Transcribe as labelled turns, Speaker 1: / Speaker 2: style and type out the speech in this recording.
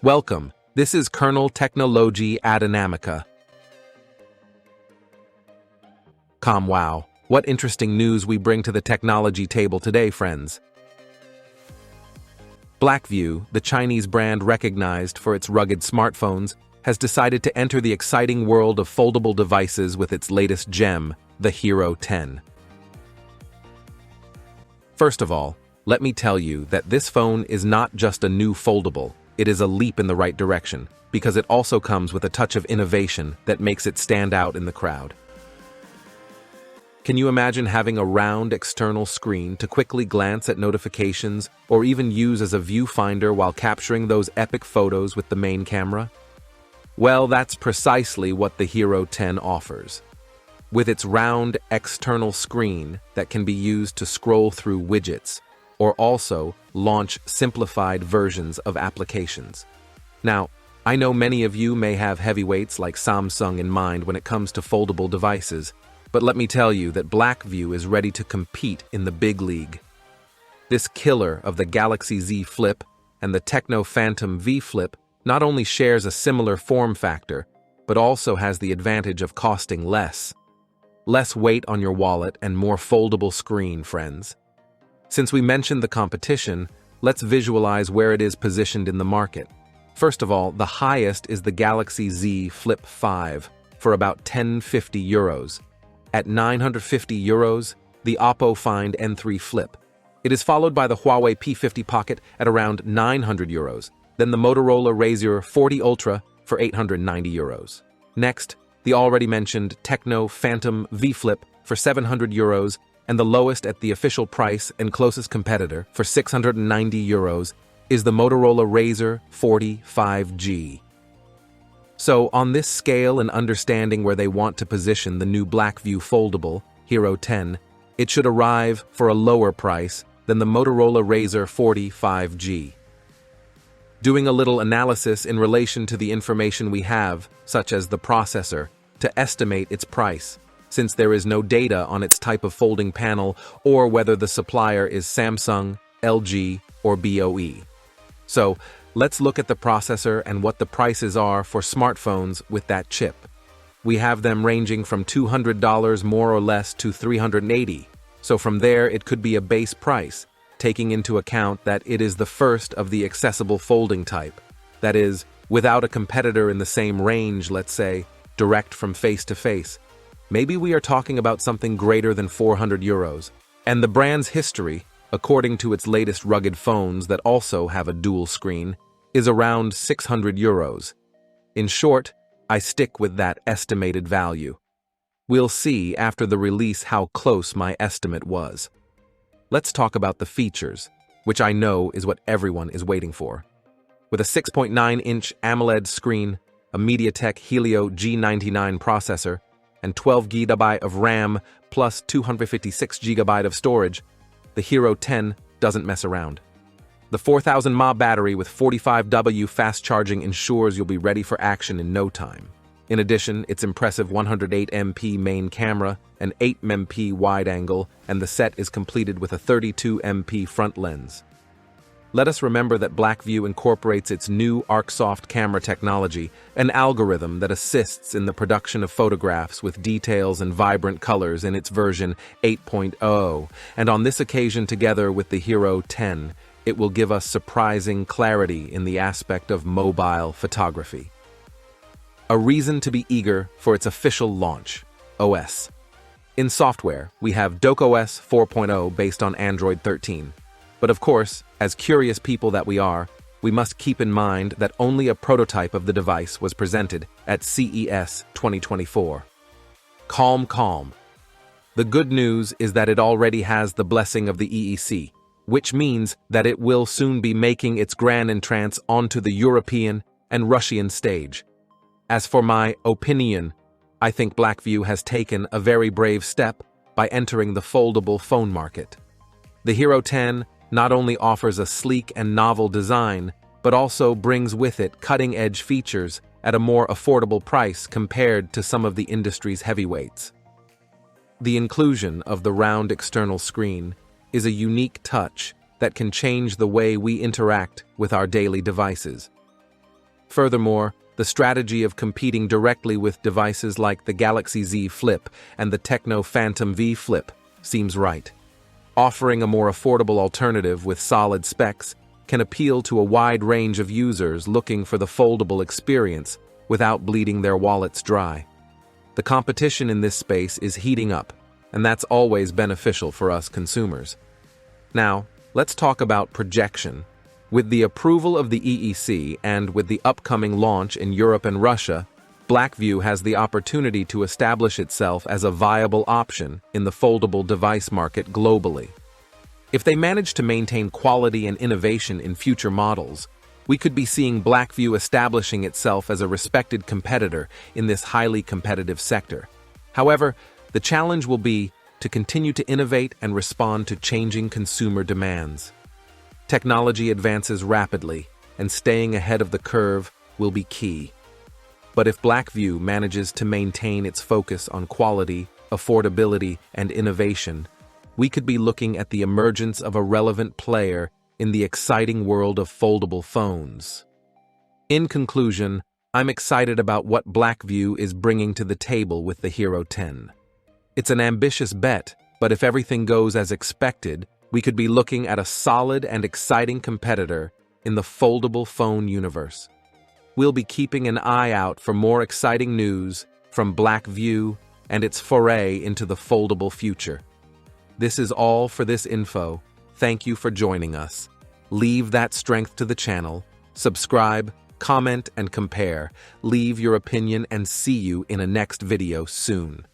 Speaker 1: Welcome, this is Kernel Technology Adynamica. Wow, what interesting news we bring to the technology table today, friends. Blackview, the Chinese brand recognized for its rugged smartphones, has decided to enter the exciting world of foldable devices with its latest gem, the Hero 10. First of all, let me tell you that this phone is not just a new foldable. It is a leap in the right direction, because it also comes with a touch of innovation that makes it stand out in the crowd. Can you imagine having a round external screen to quickly glance at notifications or even use as a viewfinder while capturing those epic photos with the main camera? Well, that's precisely what the Hero 10 offers. With its round external screen that can be used to scroll through widgets, or also launch simplified versions of applications. Now, I know many of you may have heavyweights like Samsung in mind when it comes to foldable devices, but let me tell you that Blackview is ready to compete in the big league. This killer of the Galaxy Z Flip and the Tecno Phantom V Flip not only shares a similar form factor, but also has the advantage of costing less. Less weight on your wallet and more foldable screen, friends. Since we mentioned the competition, let's visualize where it is positioned in the market. First of all, the highest is the Galaxy Z Flip 5 for about €1050. At €950, the Oppo Find N3 Flip. It is followed by the Huawei P50 Pocket at around €900, then the Motorola Razr 40 Ultra for €890. Next, the already mentioned Tecno Phantom V Flip for €700, and the lowest at the official price and closest competitor for €690 is the Motorola Razr 40 5G. So, on this scale and understanding where they want to position the new Blackview foldable, Hero 10, it should arrive for a lower price than the Motorola Razr 40 5G. Doing a little analysis in relation to the information we have, such as the processor, to estimate its price, since there is no data on its type of folding panel or whether the supplier is Samsung, LG, or BOE. So, let's look at the processor and what the prices are for smartphones with that chip. We have them ranging from $200 more or less to $380, so from there it could be a base price, taking into account that it is the first of the accessible folding type. That is, without a competitor in the same range, let's say, direct from face to face. Maybe we are talking about something greater than €400. And the brand's history, according to its latest rugged phones that also have a dual screen, is around €600. In short, I stick with that estimated value. We'll see after the release how close my estimate was. Let's talk about the features, which I know is what everyone is waiting for. With a 6.9-inch AMOLED screen, a MediaTek Helio G99 processor, and 12 GB of RAM plus 256 GB of storage, the Hero 10 doesn't mess around. The 4000 mAh battery with 45W fast charging ensures you'll be ready for action in no time. In addition, its impressive 108MP main camera, an 8MP wide angle, and the set is completed with a 32MP front lens. Let us remember that Blackview incorporates its new ArcSoft camera technology, an algorithm that assists in the production of photographs with details and vibrant colors in its version 8.0, and on this occasion together with the Hero 10, it will give us surprising clarity in the aspect of mobile photography. A reason to be eager for its official launch, OS. In software, we have docOS 4.0 based on Android 13. But of course, as curious people that we are, we must keep in mind that only a prototype of the device was presented at CES 2024. Calm. The good news is that it already has the blessing of the EEC, which means that it will soon be making its grand entrance onto the European and Russian stage. As for my opinion, I think Blackview has taken a very brave step by entering the foldable phone market. The Hero 10 not only offers a sleek and novel design, but also brings with it cutting-edge features at a more affordable price compared to some of the industry's heavyweights. The inclusion of the round external screen is a unique touch that can change the way we interact with our daily devices. Furthermore, the strategy of competing directly with devices like the Galaxy Z Flip and the Tecno Phantom V Flip seems right. Offering a more affordable alternative with solid specs can appeal to a wide range of users looking for the foldable experience without bleeding their wallets dry. The competition in this space is heating up, and that's always beneficial for us consumers. Now, let's talk about projection. With the approval of the EEC and with the upcoming launch in Europe and Russia, Blackview has the opportunity to establish itself as a viable option in the foldable device market globally. If they manage to maintain quality and innovation in future models, we could be seeing Blackview establishing itself as a respected competitor in this highly competitive sector. However, the challenge will be to continue to innovate and respond to changing consumer demands. Technology advances rapidly, and staying ahead of the curve will be key. But if Blackview manages to maintain its focus on quality, affordability, and innovation, we could be looking at the emergence of a relevant player in the exciting world of foldable phones. In conclusion, I'm excited about what Blackview is bringing to the table with the Hero 10. It's an ambitious bet, but if everything goes as expected, we could be looking at a solid and exciting competitor in the foldable phone universe. We'll be keeping an eye out for more exciting news from Blackview and its foray into the foldable future. This is all for this info. Thank you for joining us. Leave that strength to the channel, subscribe, comment, and compare. Leave your opinion and see you in a next video soon.